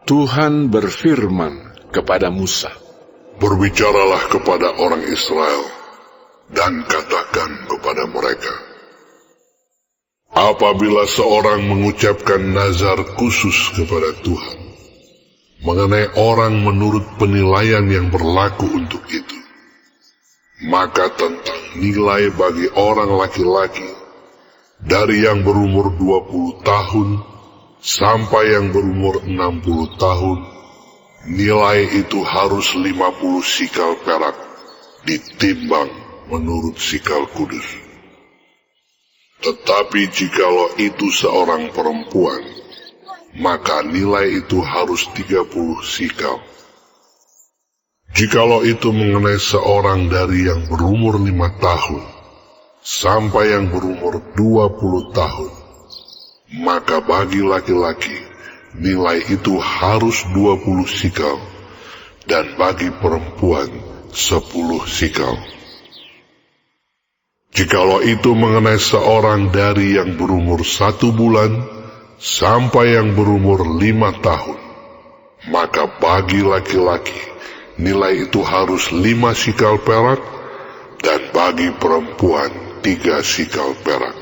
Tuhan berfirman kepada Musa, "Berbicaralah kepada orang Israel, dan katakan kepada mereka, apabila seorang mengucapkan nazar khusus kepada Tuhan, mengenai orang menurut penilaian yang berlaku untuk itu, maka tentang nilai bagi orang laki-laki, dari yang berumur 20 tahun, sampai yang berumur 60 tahun, nilai itu harus 50 sikal perak, ditimbang menurut sikal kudus. Tetapi jikalau itu seorang perempuan, maka nilai itu harus 30 sikal. Jikalau itu mengenai seorang dari yang berumur 5 tahun, sampai yang berumur 20 tahun, maka bagi laki-laki, nilai itu harus 20 sikal, dan bagi perempuan 10 sikal. Jikalau itu mengenai seorang dari yang berumur 1 bulan, sampai yang berumur 5 tahun, maka bagi laki-laki, nilai itu harus 5 sikal perak, dan bagi perempuan 3 sikal perak.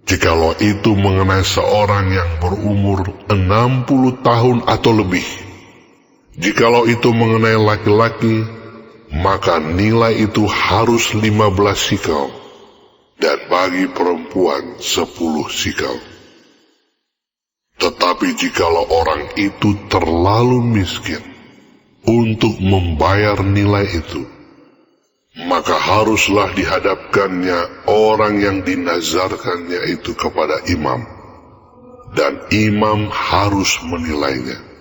Jikalau itu mengenai seorang yang berumur 60 tahun atau lebih, jikalau itu mengenai laki-laki, maka nilai itu harus 15 sikal, dan bagi perempuan 10 sikal. Tetapi jikalau orang itu terlalu miskin untuk membayar nilai itu, maka haruslah dihadapkannya orang yang dinazarkannya itu kepada imam, dan imam harus menilainya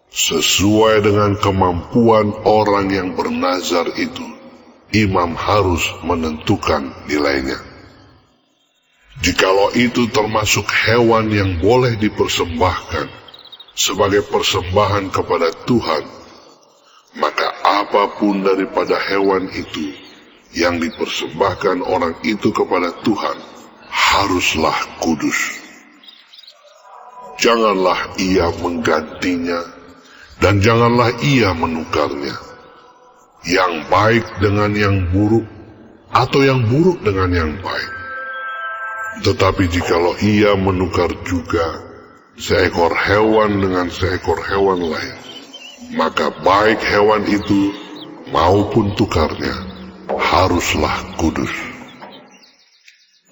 sesuai dengan kemampuan orang yang bernazar itu. Imam harus menentukan nilainya. Jikalau itu termasuk hewan yang boleh dipersembahkan sebagai persembahan kepada Tuhan, maka apapun daripada hewan itu yang dipersembahkan orang itu kepada Tuhan haruslah kudus. Janganlah ia menggantinya, dan janganlah ia menukarnya, yang baik dengan yang buruk, atau yang buruk dengan yang baik. Tetapi jikalau ia menukar juga seekor hewan dengan seekor hewan lain, maka baik hewan itu maupun tukarnya haruslah kudus.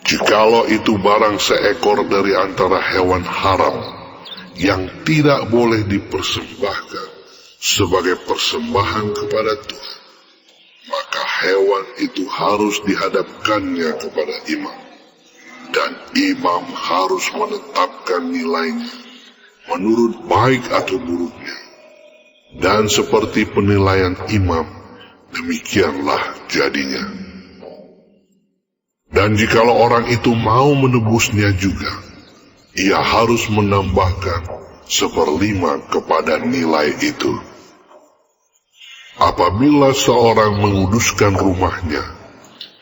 Jikalau itu barang seekor dari antara hewan haram yang tidak boleh dipersembahkan sebagai persembahan kepada Tuhan, maka hewan itu harus dihadapkannya kepada imam, dan imam harus menetapkan nilainya menurut baik atau buruknya. Dan seperti penilaian imam, demikianlah jadinya. Dan jikalau orang itu mau menebusnya juga, ia harus menambahkan 1/5 kepada nilai itu. Apabila seorang menguduskan rumahnya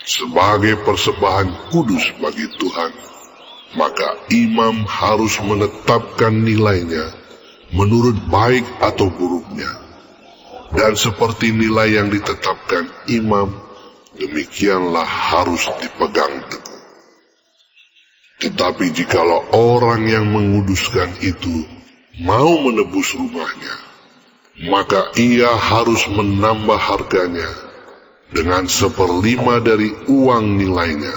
sebagai persembahan kudus bagi Tuhan, maka imam harus menetapkan nilainya menurut baik atau buruknya. Dan seperti nilai yang ditetapkan imam, demikianlah harus dipegang teguh. Tetapi jikalau orang yang menguduskan itu mau menebus rumahnya, maka ia harus menambah harganya dengan 1/5 dari uang nilainya,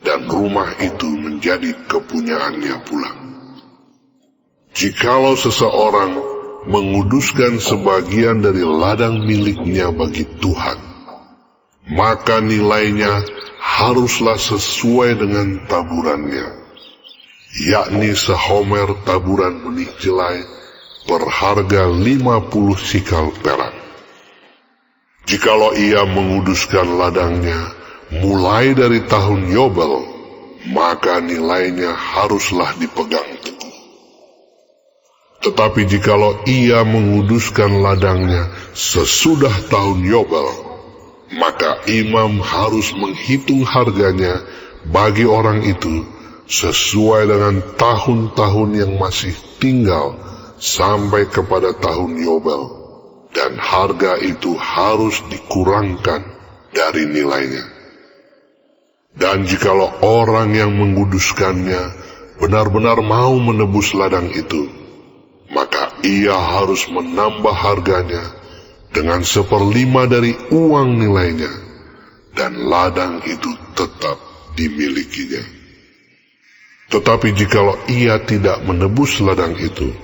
dan rumah itu menjadi kepunyaannya pula. Jikalau seseorang menguduskan sebagian dari ladang miliknya bagi Tuhan, maka nilainya haruslah sesuai dengan taburannya, yakni sehomer taburan benih jelai berharga 50 sikal perak. Jikalau ia menguduskan ladangnya mulai dari tahun Yobel, maka nilainya haruslah dipegang teguh. Tetapi jikalau ia menguduskan ladangnya sesudah tahun Yobel, maka imam harus menghitung harganya bagi orang itu sesuai dengan tahun-tahun yang masih tinggal sampai kepada tahun Yobel, dan harga itu harus dikurangkan dari nilainya. Dan jikalau orang yang menguduskannya benar-benar mau menebus ladang itu, maka ia harus menambah harganya dengan 1/5 dari uang nilainya, dan ladang itu tetap dimilikinya. Tetapi jikalau ia tidak menebus ladang itu,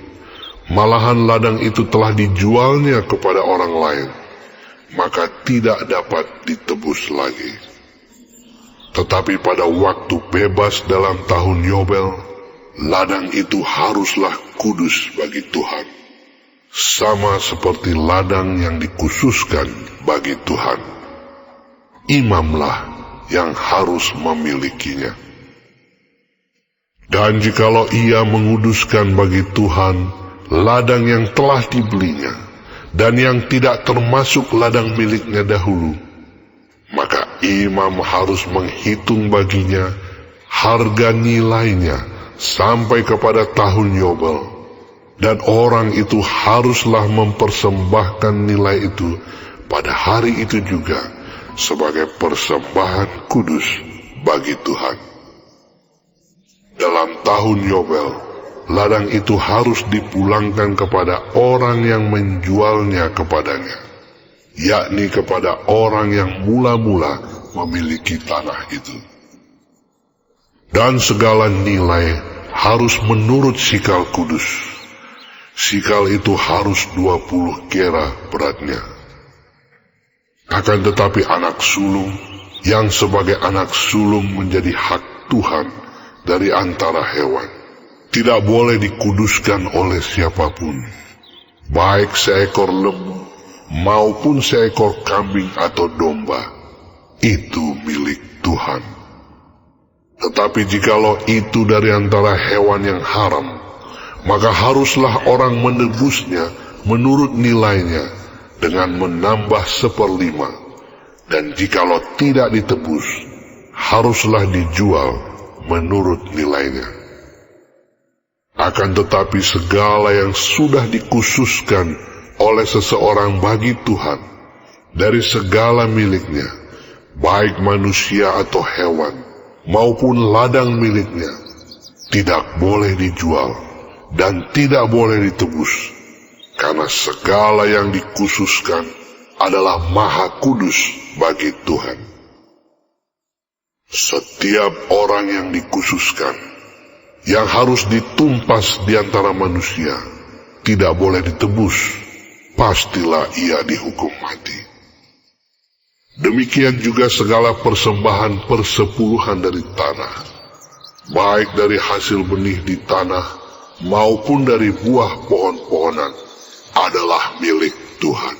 malahan ladang itu telah dijualnya kepada orang lain, maka tidak dapat ditebus lagi. Tetapi pada waktu bebas dalam tahun Yobel, ladang itu haruslah kudus bagi Tuhan, sama seperti ladang yang dikhususkan bagi Tuhan. Imamlah yang harus memilikinya. Dan jikalau ia menguduskan bagi Tuhan ladang yang telah dibelinya, dan yang tidak termasuk ladang miliknya dahulu, maka imam harus menghitung baginya harga nilainya sampai kepada tahun Yobel, dan orang itu haruslah mempersembahkan nilai itu pada hari itu juga sebagai persembahan kudus bagi Tuhan. Dalam tahun Yobel, ladang itu harus dipulangkan kepada orang yang menjualnya kepadanya, yakni kepada orang yang mula-mula memiliki tanah itu. Dan segala nilai harus menurut sikal kudus. Sikal itu harus 20 gera beratnya. Akan tetapi anak sulung yang sebagai anak sulung menjadi hak Tuhan dari antara hewan, tidak boleh dikuduskan oleh siapapun, baik seekor lembu maupun seekor kambing atau domba, itu milik Tuhan. Tetapi jikalau itu dari antara hewan yang haram, maka haruslah orang menebusnya menurut nilainya dengan menambah 1/5, dan jikalau tidak ditebus, haruslah dijual menurut nilainya. Akan tetapi segala yang sudah dikhususkan oleh seseorang bagi Tuhan dari segala miliknya, baik manusia atau hewan, maupun ladang miliknya, tidak boleh dijual dan tidak boleh ditebus, karena segala yang dikhususkan adalah maha kudus bagi Tuhan. Setiap orang yang dikhususkan, yang harus ditumpas di antara manusia, tidak boleh ditebus, pastilah ia dihukum mati. Demikian juga segala persembahan persepuluhan dari tanah, baik dari hasil benih di tanah maupun dari buah pohon-pohonan, adalah milik Tuhan.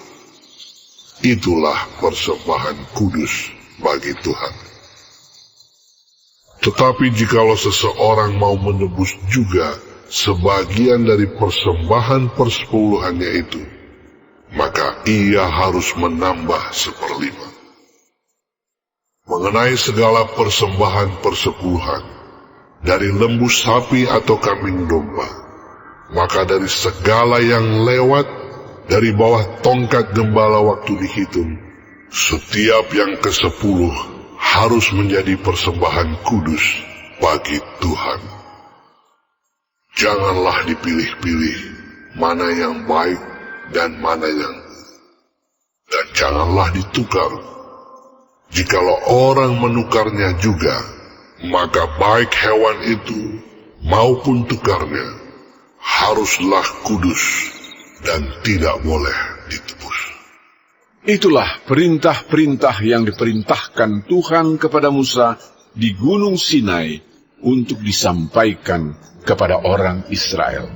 Itulah persembahan kudus bagi Tuhan. Tetapi jikalau seseorang mau menebus juga sebagian dari persembahan persepuluhannya itu, maka ia harus menambah 1/5. Mengenai segala persembahan persepuluhan, dari lembu sapi atau kambing domba, maka dari segala yang lewat dari bawah tongkat gembala waktu dihitung, setiap yang ke-10 harus menjadi persembahan kudus bagi Tuhan. Janganlah dipilih-pilih mana yang baik dan mana yang, dan janganlah ditukar. Jikalau orang menukarnya juga, maka baik hewan itu maupun tukarnya haruslah kudus dan tidak boleh ditebus. Itulah perintah-perintah yang diperintahkan Tuhan kepada Musa di Gunung Sinai untuk disampaikan kepada orang Israel.